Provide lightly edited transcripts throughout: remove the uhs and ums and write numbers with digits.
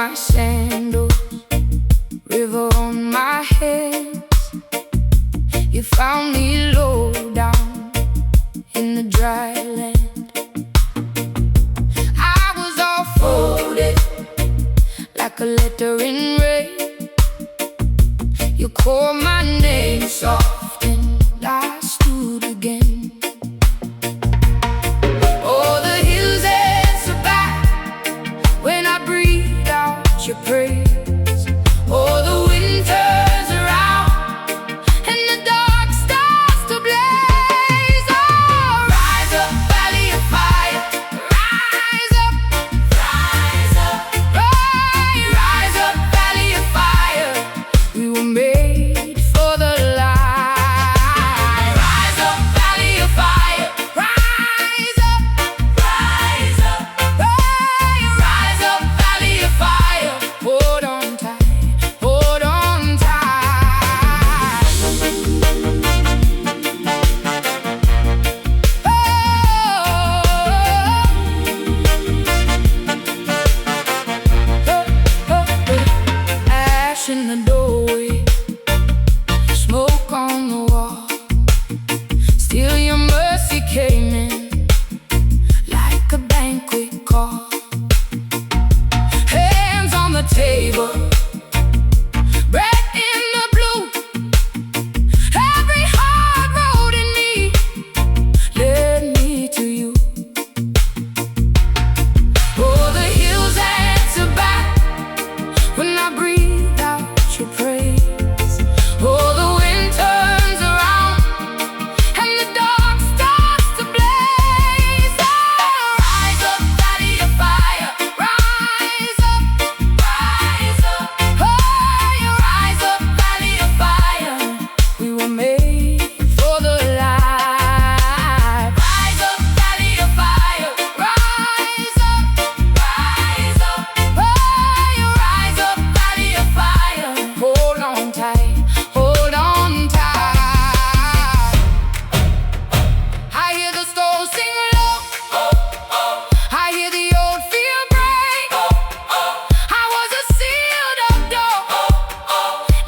my sandals, river on my hands. You found me low down in the dry land. I was all folded like a letter in rain. You called my name soft and I stood again. Oh, the hills answer back when I breathe out your praise. Oh, the wind turns around and the dark starts to blaze. Oh, rise up, valley of fire. Rise up, rise up, rise up, valley of fire. We were made for the light. Rise up, valley of fire. Rise up, rise up, rise up, valley of fire. Hold on tight, hold on tight. Ash in the doorway, smoke on the wall. Still your mercy came in like a banquet call. Hands on the table, bread in the blue. Every hard road in me led me to you. Oh, the hills answer back when I breathe out your praise. Oh, the wind turns around and the dark starts to blaze. Oh, rise up, valley of fire. Rise up, rise up. Oh, you rise up, valley of fire. We were made for the light. Rise up, valley of fire. Rise up, rise up. Oh, you rise up, valley of fire. Hold on tight, hold on tight. I hear the storm sing low. I hear the old fear break. I was a sealed up door.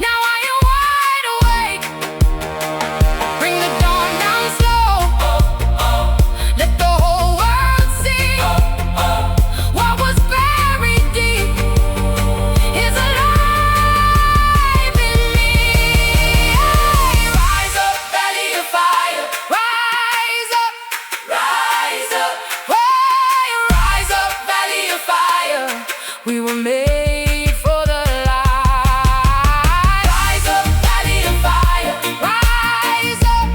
Now I am wide awake. Bring the dawn down slow. Let the whole world see what was buried deep is alive in me. Hey, rise up, valley of fire. Rise up, rise up. Hey, rise up, valley of fire. We were made for the light. Rise up, valley of fire. Rise up,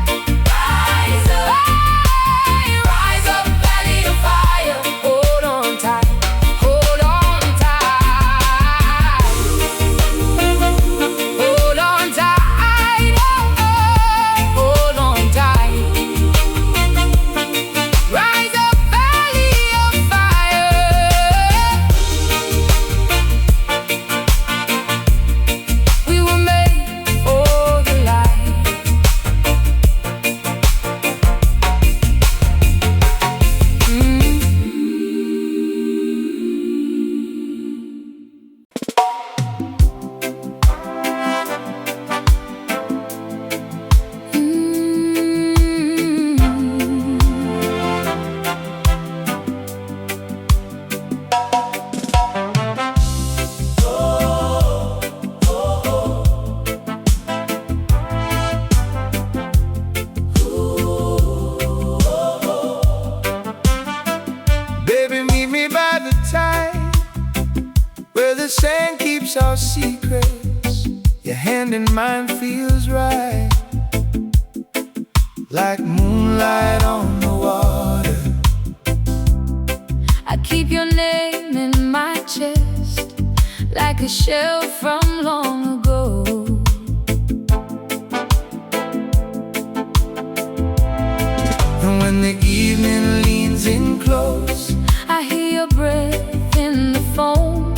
rise up. Hey, rise up, valley of fire. Hold on tight, hold on tight. Hold on tight, hold on tight. Rise up, valley of fire. We were made for the light. Baby, meet me by the tide where the sand keeps our secrets. Your hand in mine feels right, like moonlight on the water. I keep your name in my chest like a shell from long ago. And when the evening leans in close, I hear your breath in the foam.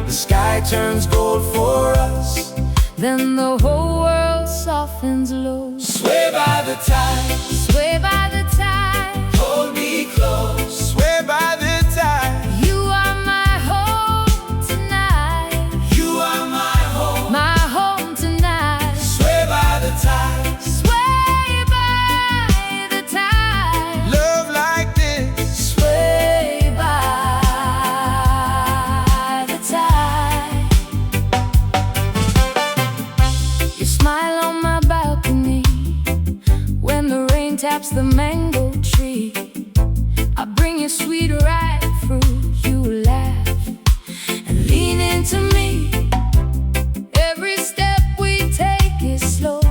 the sky turns gold for us. Then the whole world softens low. Sway by the tide, Sway by the tide. hold me close. Sway by the tide, You are my hope tonight. taps the mango tree. I bring you sweet ripe fruit. You laugh and lean into me. Every step we take is slow,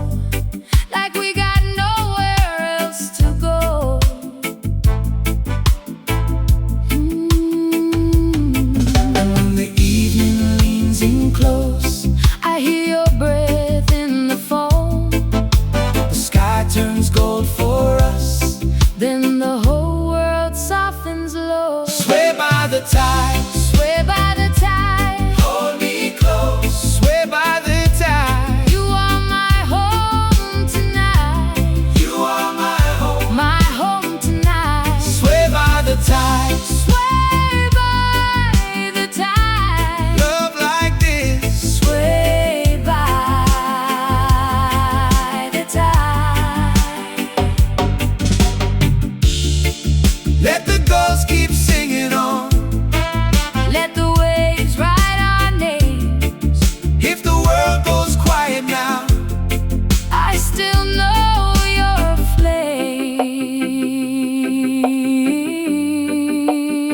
like we got nowhere else to go. And when the evening leans in close, I hear your breath in the foam. the sky turns gold for us. Then the whole world softens low. Sway by the tide, Sway by the tide. hold me close. Sway by the tide, You are my home tonight. you are my home. My home tonight. Sway by the tide, Sway by the tide. love like this. Sway by the tide. Let the gulls keep singing on. Let the waves write our names. If the world goes quiet now, I still know your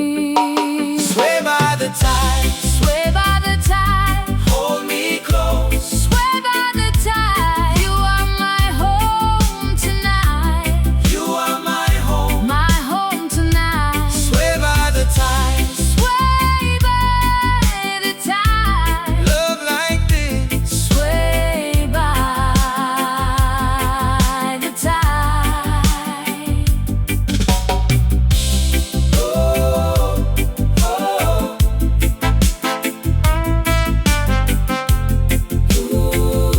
flame. sway by the tide, Sway by the tide. hold me close. Sway by the tide. You are my home tonight. You are my home. My home tonight. Sway by the tide, Sway by the tide. love like this. Sway by the tide. Oh, oh. Ooh,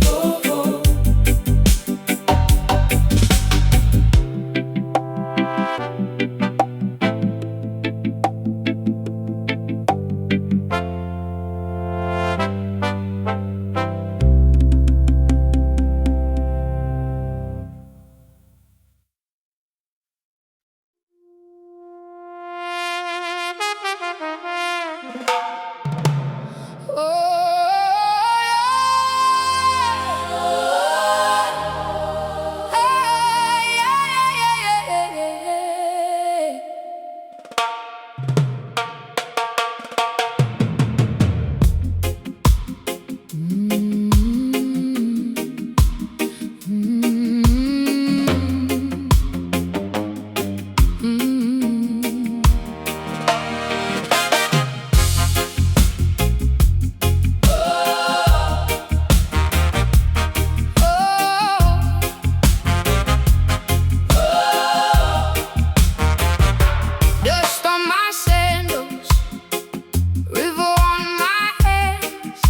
oh, oh. Dust on my sandals, river on my hands.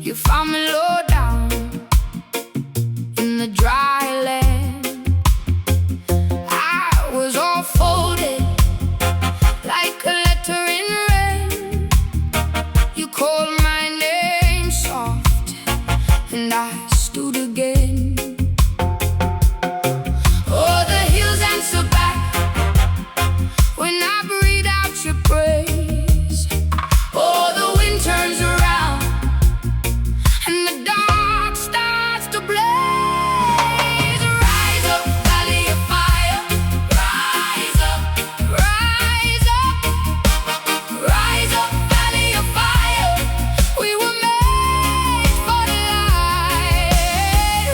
You found me low down in the dry land. I was all folded like a letter in rain. You called my name soft, and I stood again. Oh, the hills answer back when I breathe out your praise. Oh, the wind turns around and the dark starts to blaze. Rise up, valley of fire. Rise up, rise up, rise up, valley of fire. We were made for the light.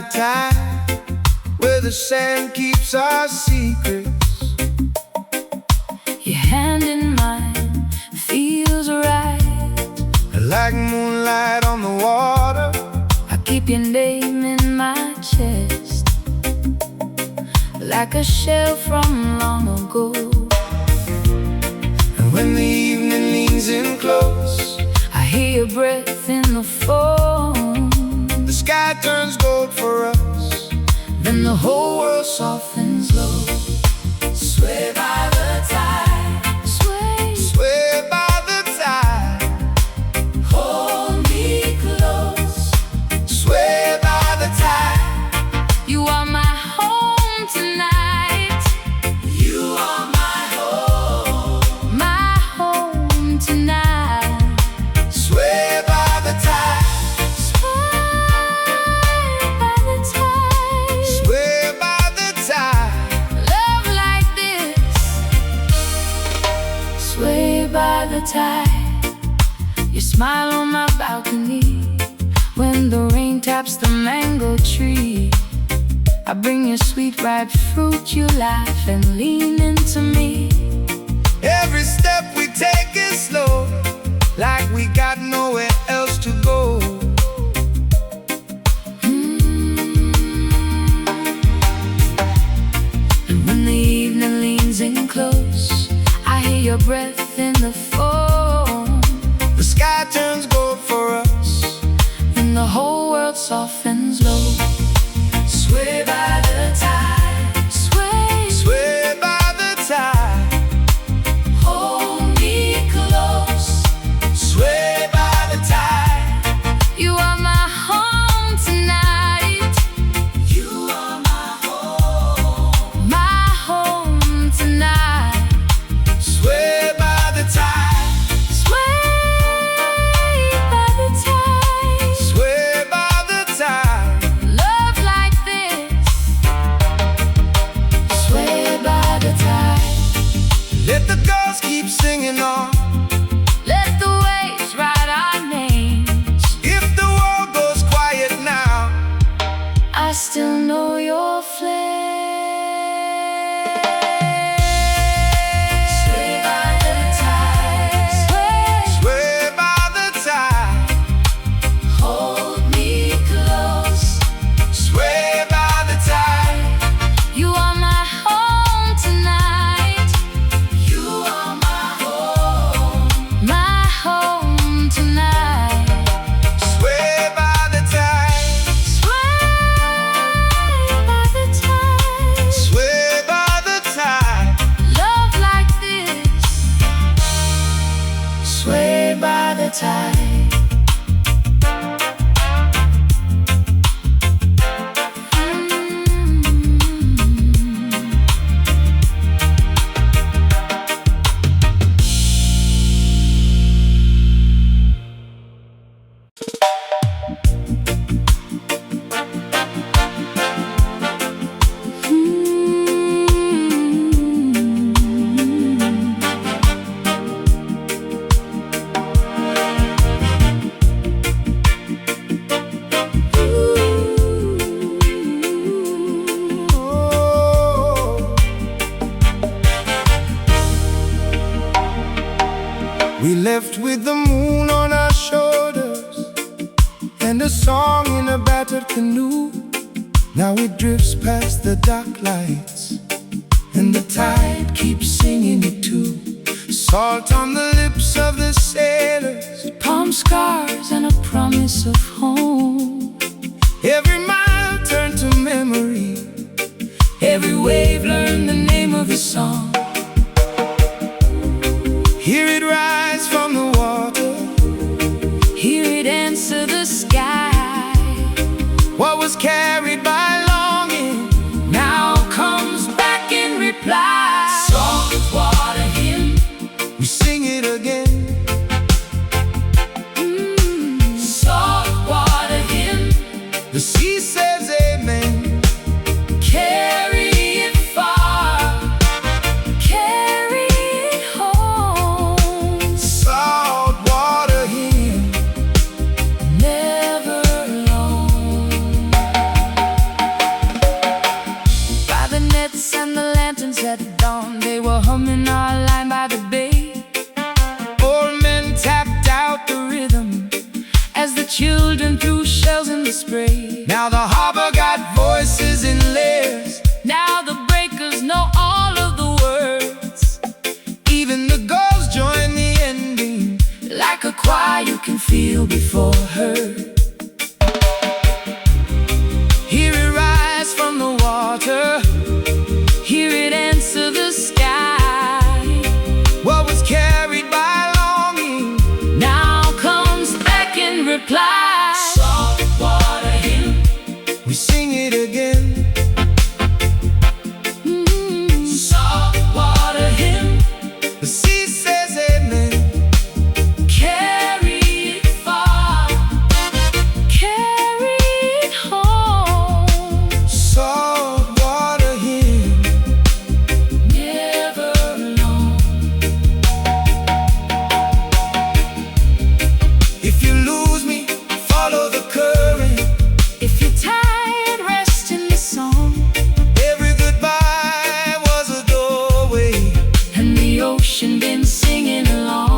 the tide, where the sand keeps our secrets. Your hand in mine feels right, like moonlight on the water. I keep your name in my chest, like a shell from long ago. And when the evening leans in close, I hear your breath in the phone. The sky turns gold for us, then the whole world softens low. Sway by the tide, sway by the tide. Hold me close, sway by the tide. You are my home tonight. You are my home tonight. Sway by the tide, sway by the tide, sway by the tide. Love like this, sway by the tide. You smile on my balcony when the rain taps the mango tree. I bring you sweet ripe fruit, you laugh and lean into me. Every step we take is slow, like we got nowhere else to go. And when the evening leans in close, I hear your breath in the phone. The sky turns gold for us, and the whole world softens low. Sway by the tide, sway by the tide. Hold me close, sway by the tide. You are my home tonight. You are my home tonight. sway by the tide, Sway by the tide, sway by the tide. love like this, sway by the tide. Let the girls keep singing on, Let the waves write our names. if the world goes quiet now. I still know your flame. Sway by the tide, Sway by the tide, hold me close. sway by the tide. You are my home tonight. You are My home tonight. sway by the tide, Sway by the tide, sway by the tide. love like this, sway by the tide. We left with the moon on our shoulders and a song in a battered canoe. Now it drifts past the dark lights, and the tide keeps singing it too. Salt on the lips of the sailors, Palm scars and a promise of home. every mile turned to memory, Every wave learned the name of his song. hear it rise from the water. Hear it answer the sky. What was carried by longing Now comes back in reply. Salt water hymn, we sing it again. salt water hymn. The sea says amen. Carry it far, carry it home. Salt water here, Never alone. children threw shells in the spray. Now the harbor got voices in layers. Now the breakers know all of the words. Even the gulls join the ending. Like a choir you can feel before heard. Hear it rise from the water. Hear it answer the sky. What was carried by longing now comes back in reply. Saltwater hymn, we sing it again. Saltwater hymn, the sea says amen. carry it far, carry it home. Saltwater hymn, Never alone. if you lose me, follow the current. If you're tired, rest in the song. Every goodbye was a doorway, And the ocean been singing along.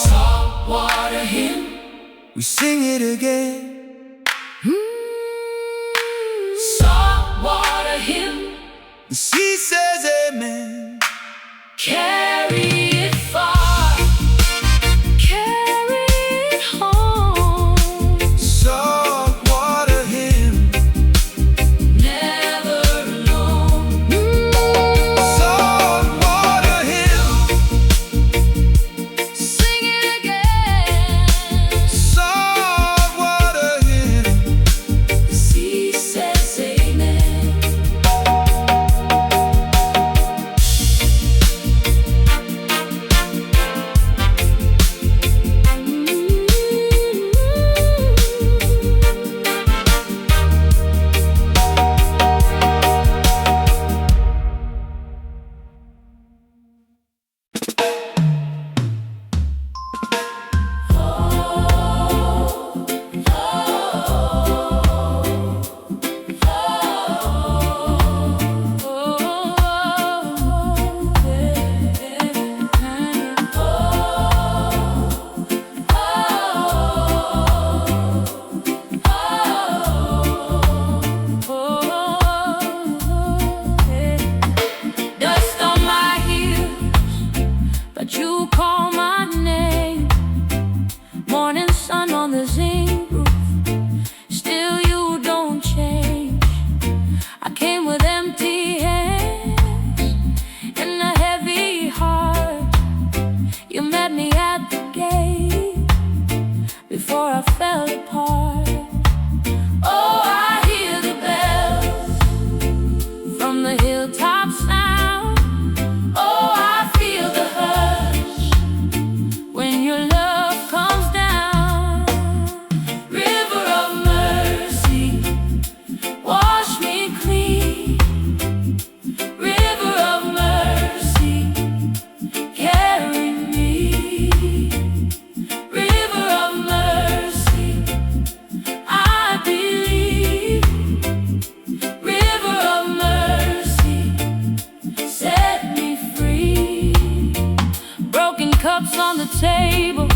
Saltwater hymn, we sing it again. saltwater hymn, The sea says amen. carry it far, carry it home. Saltwater hymn, Never alone. saltwater hymn, Sing it again. saltwater hymn. The sea says amen. Dust on my heel, but you call my name. Morning sun on the zinc roof, still you don't change. I came with empty hands and a heavy heart. You met me at the gate before I fell apart. Oh, I hear the bells from the hilltop sound. Oh, I feel the hush when your love comes down. River of mercy, wash me clean. River of mercy, carry me. River of mercy, I believe. River of mercy, set me free. Broken cups on the table,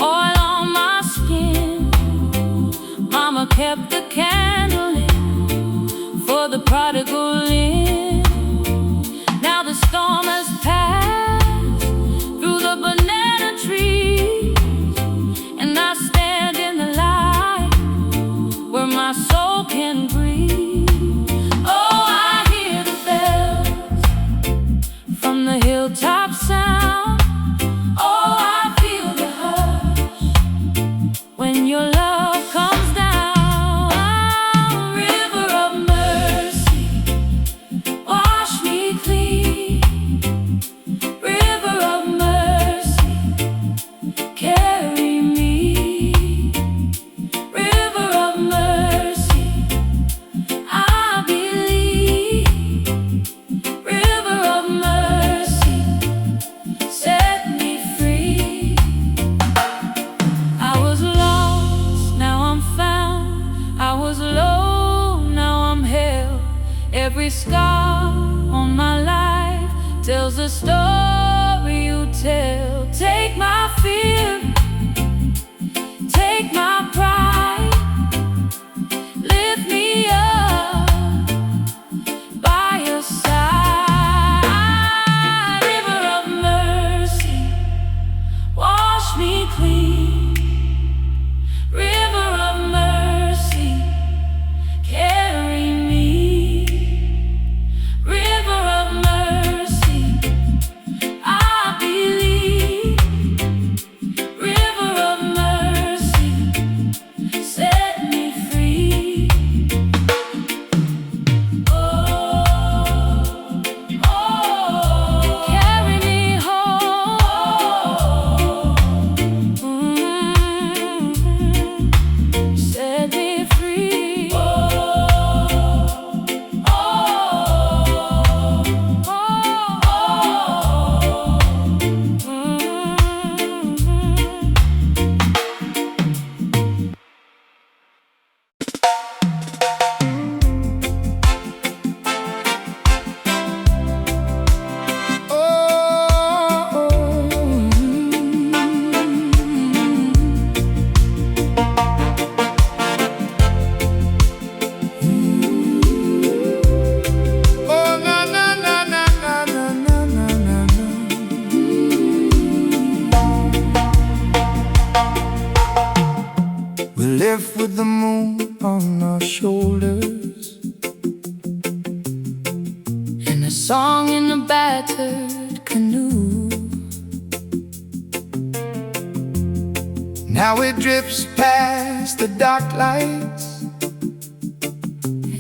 oil on my skin. Mama kept the candle lit for the prodigal in. Now the storm has passed through the banana trees, and I stand in the light where my soul can breathe. Oh, I hear the bells from the hilltop sound. Oh, I feel the hush when your love comes down. River of mercy, wash me clean. with the moon on our shoulders and a song in a battered canoe. Now it drifts past the dark lights,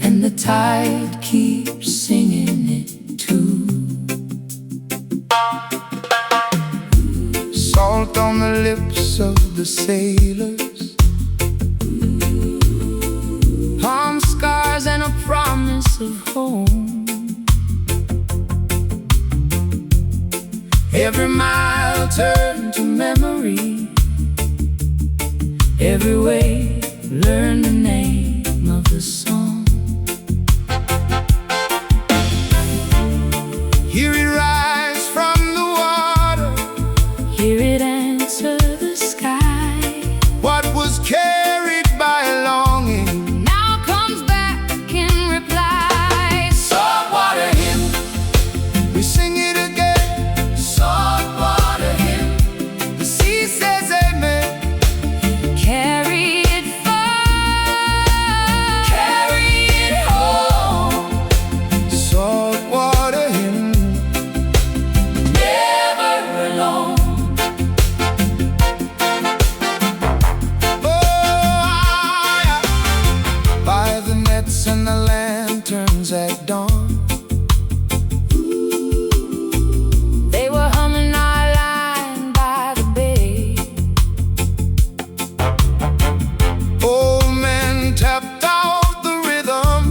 and the tide keeps singing it too. Salt on the lips of the sailors, palm scars and a promise of home. every mile turned to memory, every way learn the name of the song. Hear it rise from the water, Hear it answer the sky. what was carried by longing Now comes back in reply. saltwater hymn, we sing it again. Saltwater hymn, the sea says amen. Carry it far, carry it home. Saltwater hymn, Never alone. by the nets and the lanterns at dawn, They were humming our line by the bay. old men tapped out the rhythm,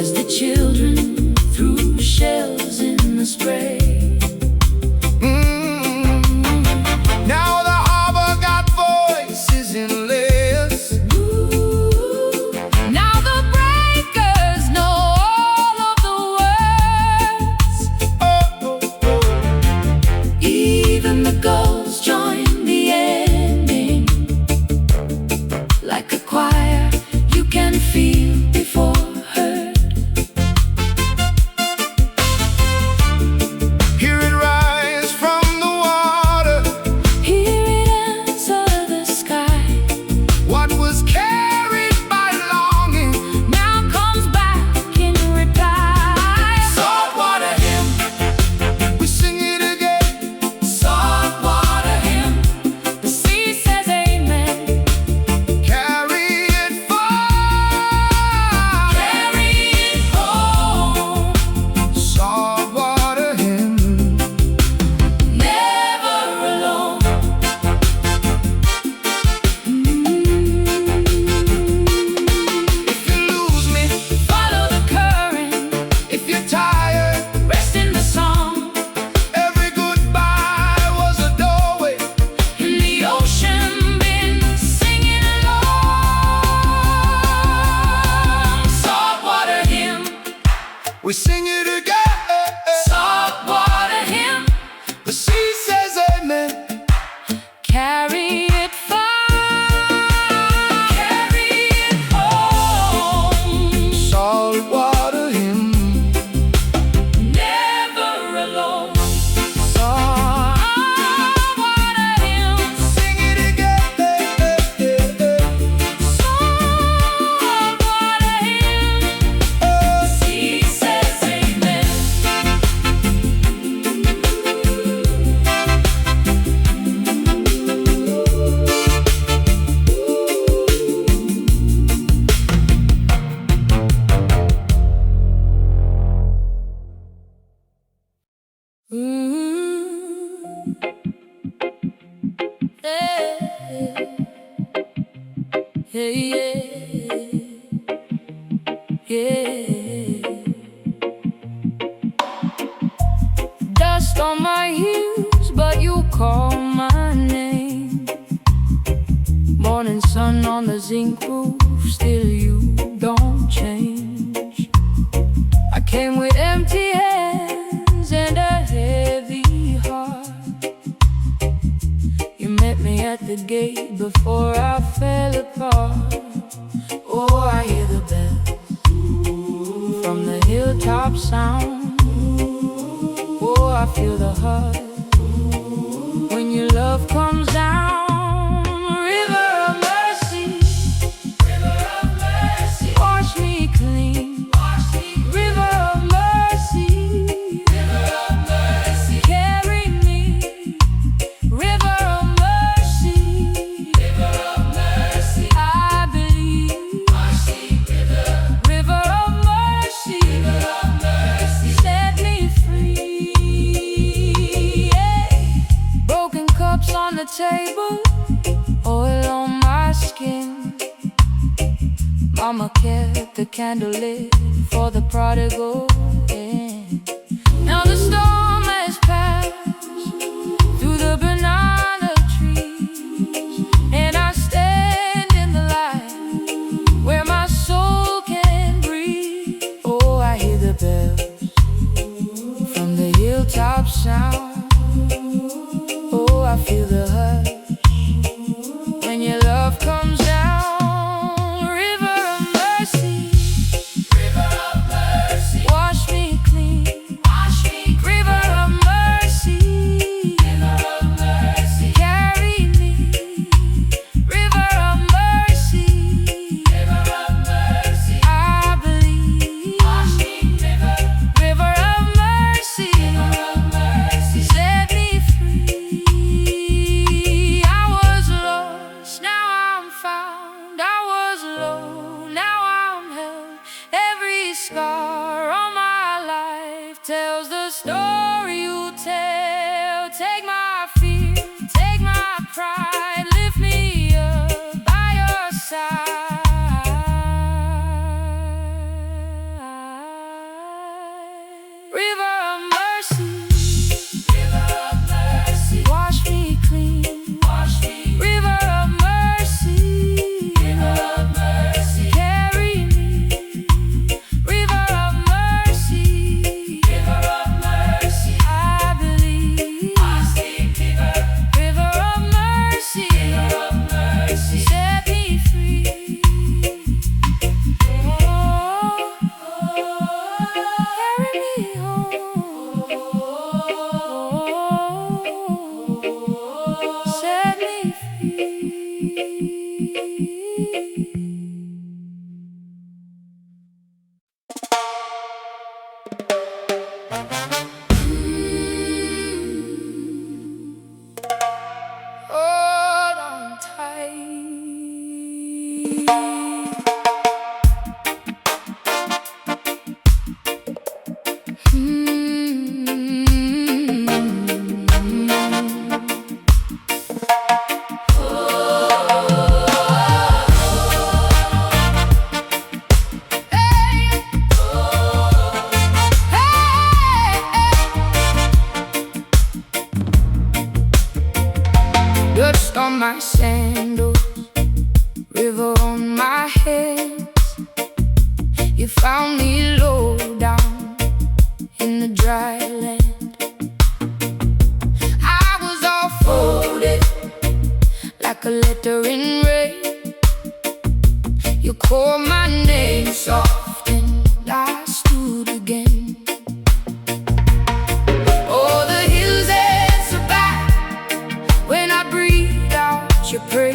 As the children threw shells in the spray. Now the harbor got voices in layers. Now the breakers know all of the words. Even the gulls join the ending. Like a choir you can feel before heard. Hear it rise from the water, Hear it answer the sky. what was carried by longing Now comes back in reply. saltwater hymn, we sing it again. Saltwater hymn, the sea says amen. Carry it far, Carry it home. saltwater hymn, Never alone. if you lose me, Follow the current, if you're tired, rest in the song. every goodbye was a doorway. In the ocean, been singing along. Saltwater hymn, We sing it again. saltwater hymn, The sea says amen. carry it far, carry it home. Saltwater hymn, Never alone. Saltwater hymn, sing it again. saltwater hymn, sea says amen. Dust on my heels, but you call my name. Morning sun on the zinc roof, still you don't change. I came with empty hands and a heavy heart. You met me at the gate before I fell apart. Oh, I hear the bells from the hilltop sound. Oh, I feel the heart when your love comes down. River of table, oil on my skin. Mama kept the candle lit for the prodigal in. Now the storm has passed through the banana trees, and I stand in the light where my soul can breathe. Oh, I hear the bells from the hilltop sound. Oh, I feel the hush when your love comes down. River of mercy, river of mercy, wash me clean, wash me clean. River of mercy, river of mercy, carry me. River of mercy, river of mercy, I believe. Wash me, river of mercy, river of mercy, set me free. Scar on my life tells the story you tell. Take my fear, take my pride, lift me up by your side. River of mercy, river of mercy, wash me clean, wash me. River of mercy, river of mercy, carry me. Hold on tight. Dust on my sandals, river on my hands. You found me low down in the dry land. I was all folded like a letter in rain. You called my name soft and I stood again. Oh, the hills answer back when I breathe out your prayer.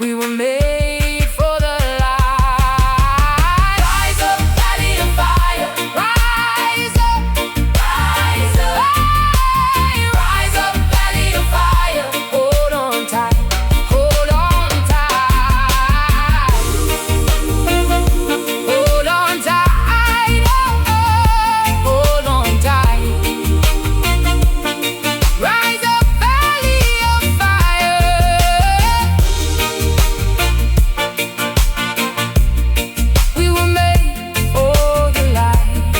We were made for the light. Rise up, valley of fire. Rise up, rise up. Hey, rise up, valley of fire. Hold on tight, hold on tight. Hold on tight, hold on tight. Rise up, valley of fire. We were made for the light.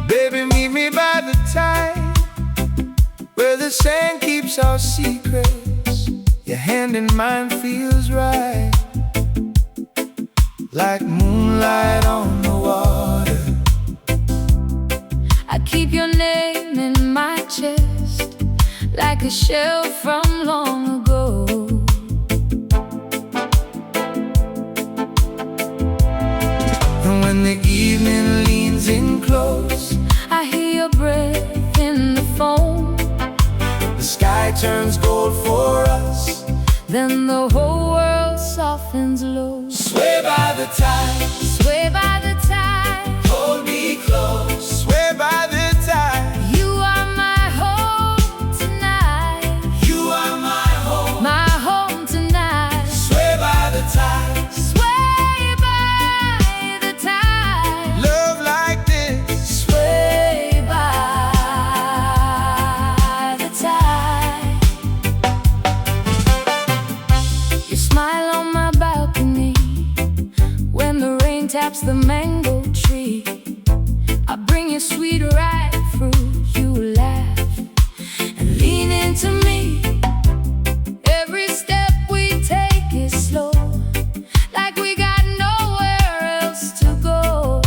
Baby, meet me by the tide, where the sand keeps our secrets. Your hand in mine feels right, like moonlight on the water. I keep your name in my chest, like a shell from long ago. And when the evening leans in close, I hear your breath in the foam. the sky turns gold for us. Then the whole world softens low. Sway by the tide, Sway by the tide. hold me close. Sway by the tide, You are my home tonight. you are my home. My home tonight. Sway by the tide, Sway by the tide. love like this. Sway by the tide. You smile on my balcony when the rain taps the mango tree. I bring you sweet ripe fruit. You laugh and lean into me. Every step we take is slow, like we got nowhere else to go.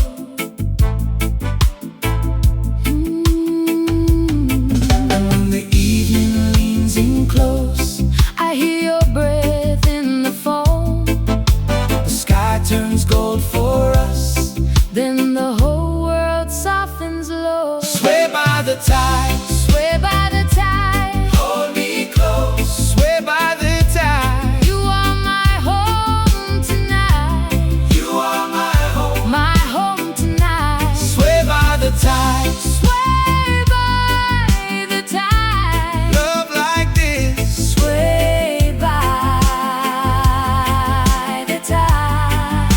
And when the evening leans in close, I hear your breath in the foam. the sky turns gold for us. Then the whole world softens low. Sway by the tide, Sway by the tide. hold me close. Sway by the tide, You are my home tonight. you are my home. My home tonight. Sway by the tide, Sway by the tide. love like this. Sway by the tide.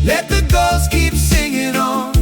Let the ghosts keep singing on.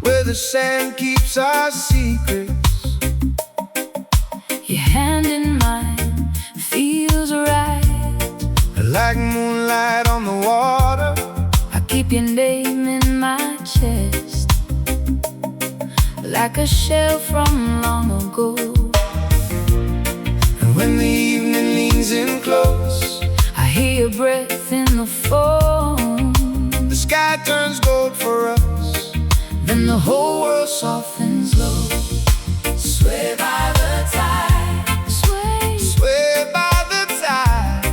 where the sand keeps our secrets. Your hand in mine feels right, like moonlight on the water. I keep your name in my chest, like a shell from long ago. And when the evening leans in close, I hear your breath in the phone. The sky turns gold for us, then the whole world softens low. Sway by the tide, sway by the tide.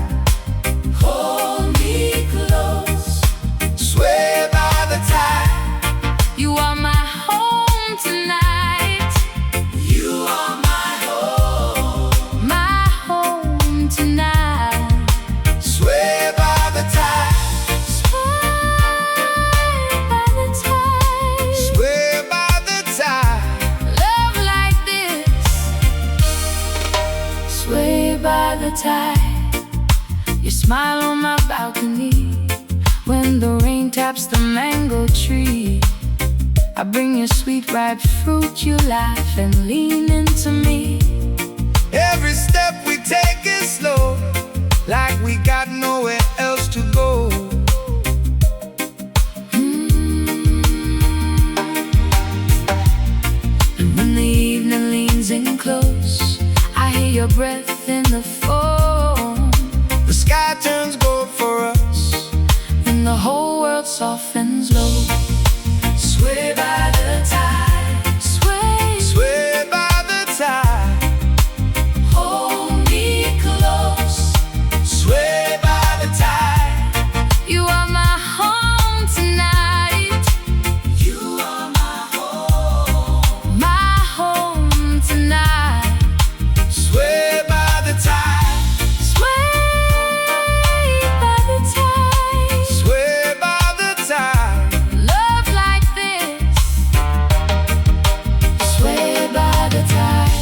hold me close. Sway by the tide. You are my home tonight. You are my home tonight. Sway by the tide. Sway by the tide. Sway by the tide. Love like this. Sway by the tide. You smile on my balcony when the rain taps the mango tree. I bring you sweet ripe fruit, you laugh and lean into me. Every step we take is slow, like we got nowhere else to go. And when the evening leans in close, I hear your breath in the phone. The sky turns gold for us, And the whole world softens low. Sway by the tide. sway by the tide. Hold me close. Sway by the tide. You are my home tonight. You are my home tonight. sway by the tide. Sway by the tide. Sway by the tide. Love like this. Sway by the tide.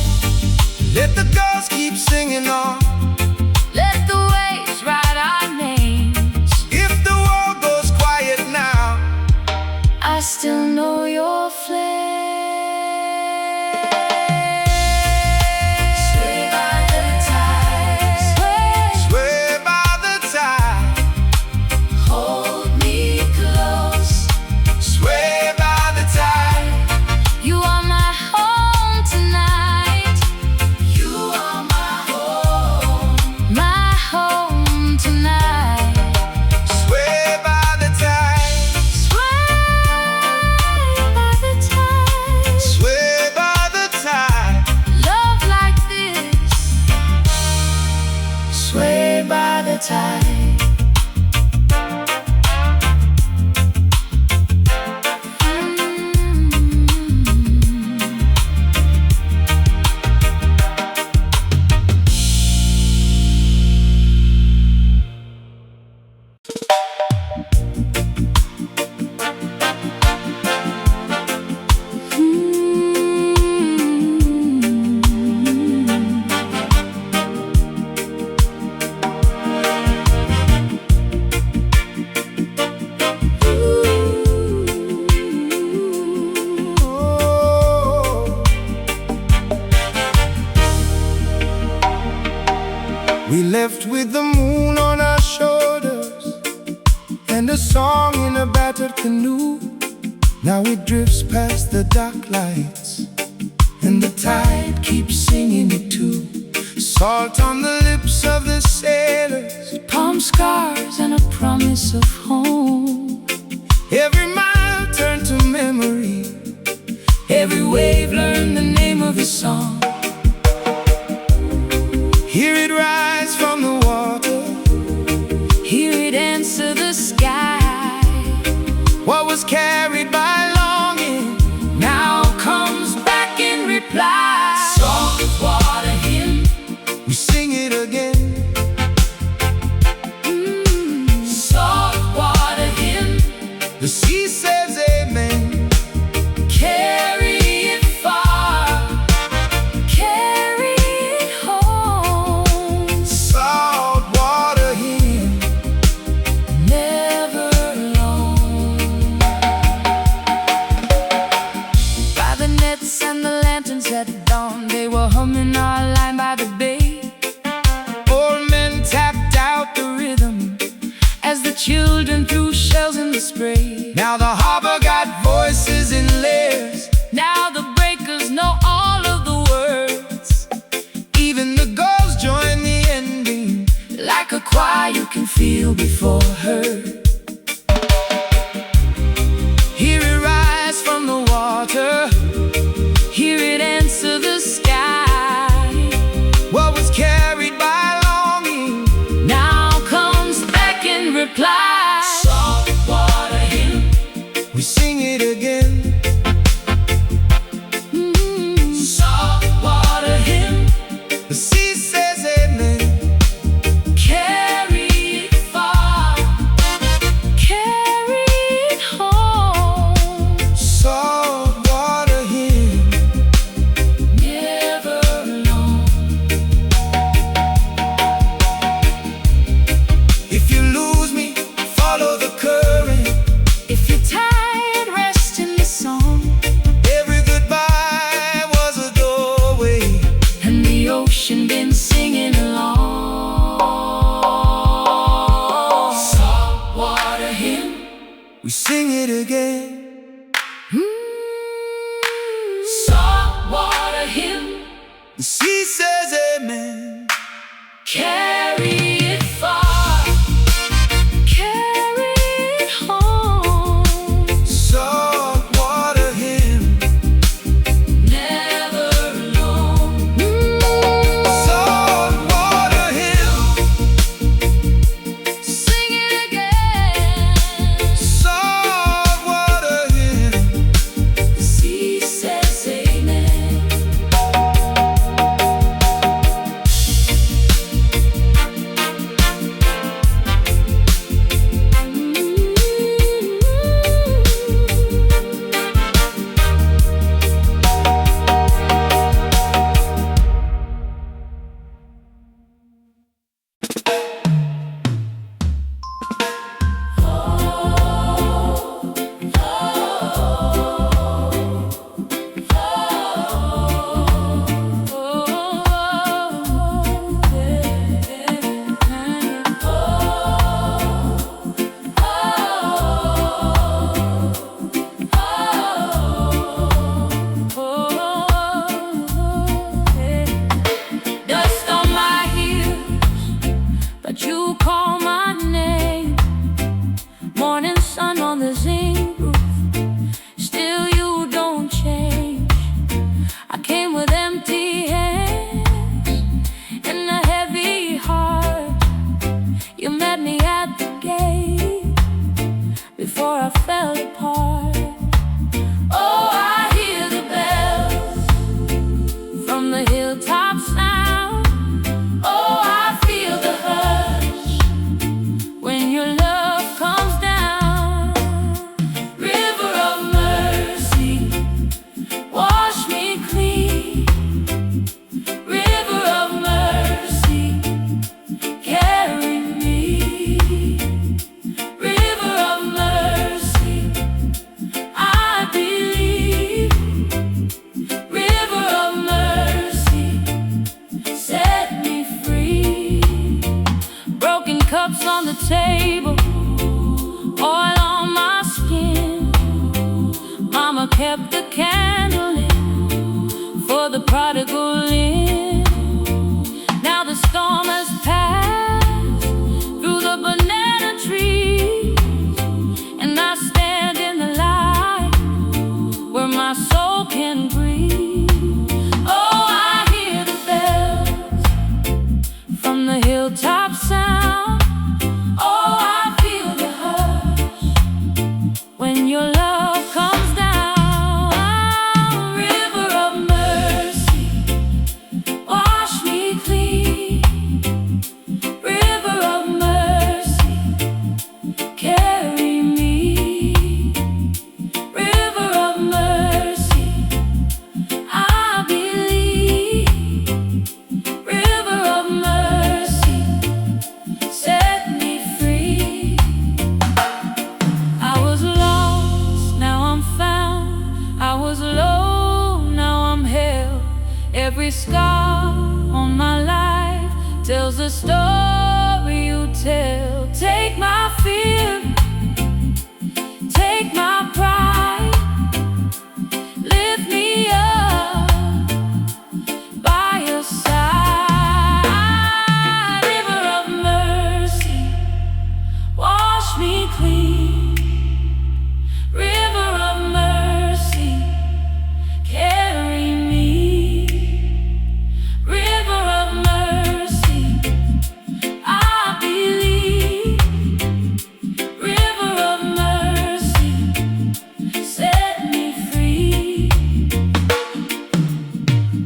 Let the girls keep singing on. Let the waves write our names. If the world goes quiet now, I still know your flame. Sway by the tide. sway by the tide. Hold me close. Sway by the tide. You are my home tonight. You are my home tonight. sway by the tide. Sway by the tide. Sway by the tide. Love like this. Sway by the tide. We left with the moon on our shoulders and a song in a battered canoe. Now it drifts past the dock lights, and the tide keeps singing it too. Salt on the lips of the sailors, Palm scars and a promise of home. every mile turned to memory, Every wave learned the name of his song. hear it rise from the water. Hear it answer the sky. What was carried by longing Now comes back in reply. Song of water hymn. we sing it again. Salt water hymn. The sea at dawn, they were humming our line by the bay. Old men tapped out the rhythm as the children threw shells in the spray. Now the harbor got voices in layers. Now the breakers know all of the words. Even the gulls join the ending. Like a choir you can feel before heard. Hear it rise from the water, hear it answer the sky. What was carried by longing now comes back in reply. Salt water hymn, we sing it again. Salt water hymn, The sea says amen. carry it far, carry it home. Salt water hymn, Never alone. if you lose me, follow the current. If you're tired, rest in the song. Every goodbye was a doorway. And the ocean been singing along. Salt water hymn, We sing it again. salt water hymn, The sea says amen. carry it far, carry it home. Salt water hymn, Never alone. salt water hymn, Sing it again. salt water hymn. The sea says amen. Dust on my heels, but you call my name. Morning sun on the zinc roof, still you don't change. I came with empty hands and a heavy heart. You met me at the gate before I fell apart. Oh, I hear the bells from the hilltop sound. Oh, I feel the hush when your love comes down. River of mercy, wash me clean. River of mercy, carry me. River of mercy, I believe. River of mercy, set me free. Broken cups on the table, oil on my skin. Mama kept the candle lit for the prodigal in. Now the storm has passed through the banana trees, and I stand in the light where my soul can breathe. Oh, I hear the bells from the hilltop sound. Oh, I feel the hush when your love comes down. River of mercy, Every scar on my life tells the story you tell. Take my fear, take my pride, lift me up by your side. River of mercy, wash me clean. River of mercy, carry me. River of mercy, I believe. River of mercy, set me free.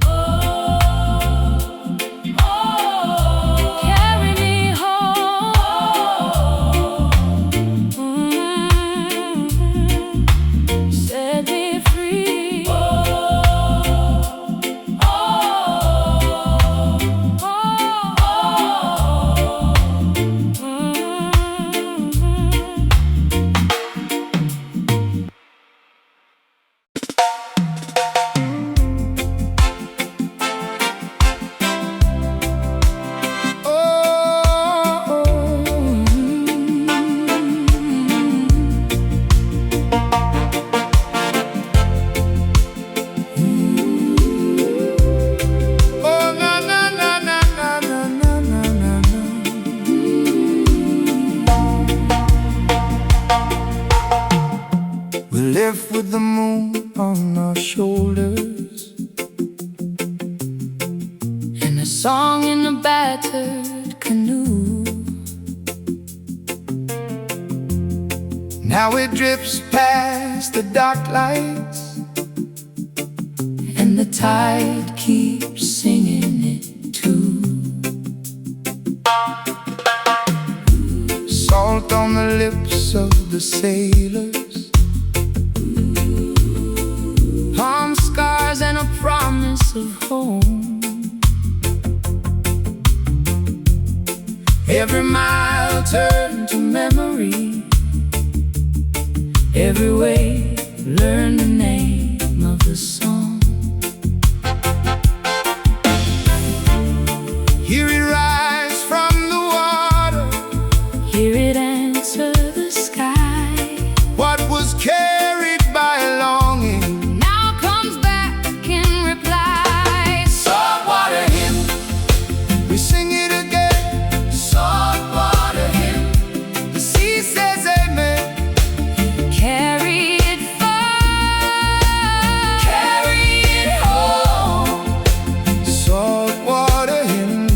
Oh, oh, carry me home. Set me free. Oh, oh, We live with the moon on our shoulders and a song in a battered canoe. Now it drifts past the dark lights, And the tide keeps singing it too. salt on the lips of the sailors, Palm scars and a promise of home. every mile turned to memory, Every way, learn the name of the song. hear it rise from the water. Hear it answer the sky. What was carried by longing Now comes back in reply. saltwater hymn, we sing it again. Saltwater hymn, the sea says amen. Carry it far, Carry it home. Saltwater hymn,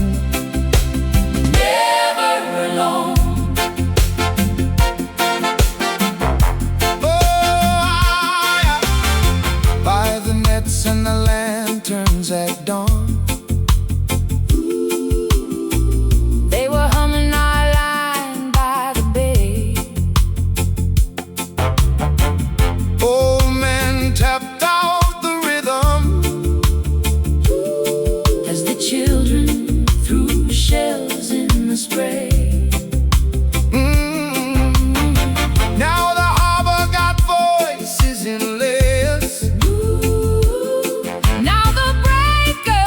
never alone. oh, yeah. By the nets and the lanterns at dawn, They were humming our line by the bay. old men tapped out the rhythm. As the children threw shells in the spray. Now the harbor got voices in layers. Now the breakers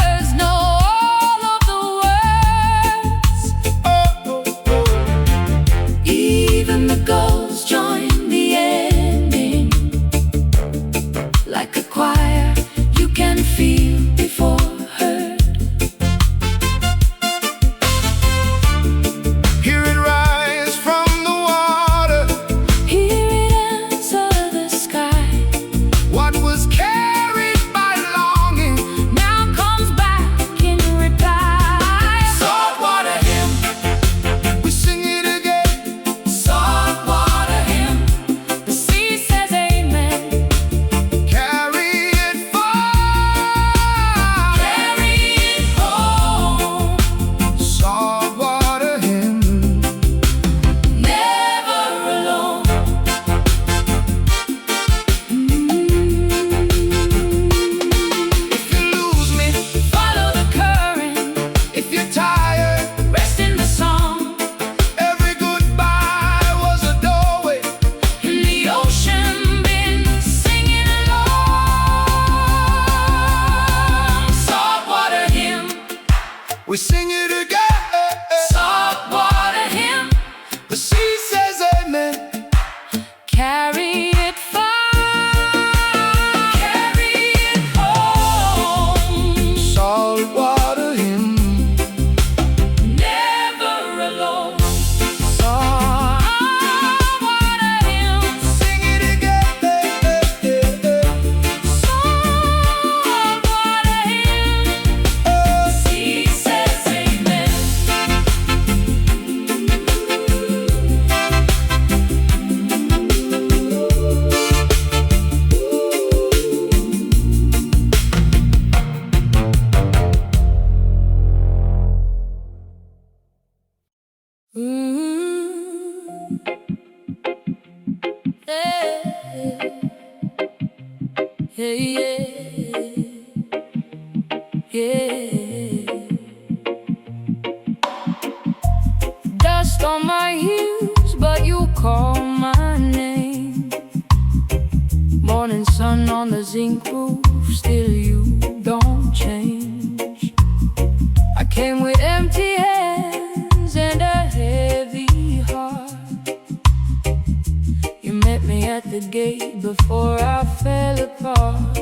yeah, yeah. Dust on my heels, but you call my name. Morning sun on the zinc roof, still you don't change. I came with empty hands and a heavy heart. You met me at the gate before I fell apart.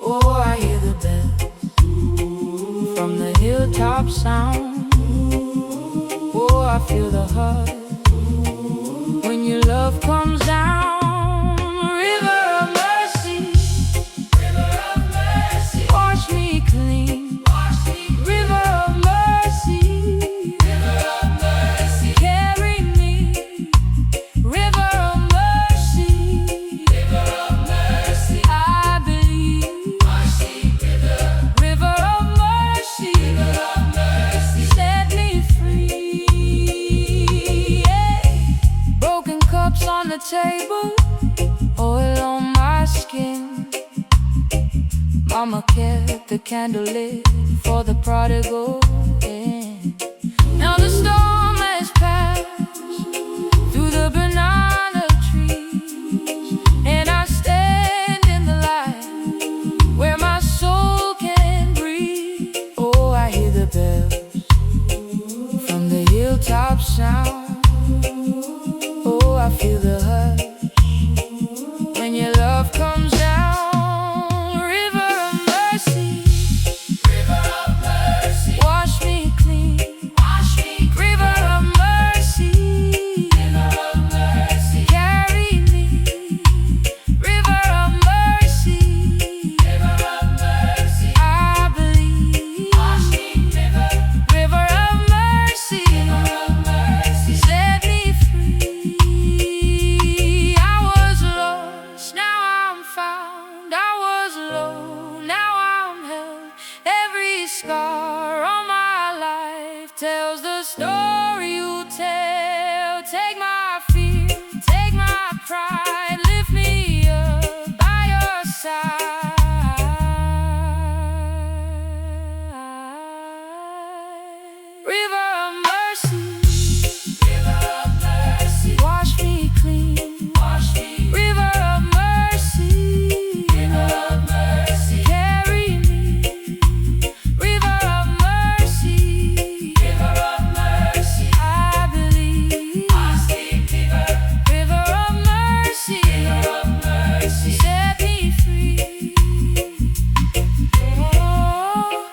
Oh, I hear the bells from the hilltop sound. Oh, I feel the heart when your love comes down. River of mercy, river of mercy, wash me clean. River of mercy, river of mercy, carry me. River of mercy, river of mercy, I believe. River of mercy, river of mercy, set me free. Yeah. Broken cups on the table, oil on my skin. Mama kept the candle lit for the prodigal in. Now the storm has passed through the banana trees, and I stand in the light where my soul can breathe. Oh, I hear the bells from the hilltop sound. Oh, I feel the hush when your love comes down. River of mercy, river of mercy, wash me clean. River of mercy, river of mercy, carry me. River of mercy, river of mercy, I believe. River of mercy, river of mercy, set me free. I was lost, now I'm found. I was low, now I'm held. Every scar on my life tells the story you tell. Take my fear, take my pride, lift me up by your side. River of mercy, river of mercy, wash me clean. River of mercy, river of mercy, carry me. River of mercy, river of mercy, I believe. River of mercy, river of mercy, set me free. Oh,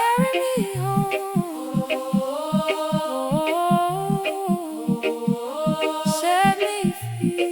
carry me home. Set me free.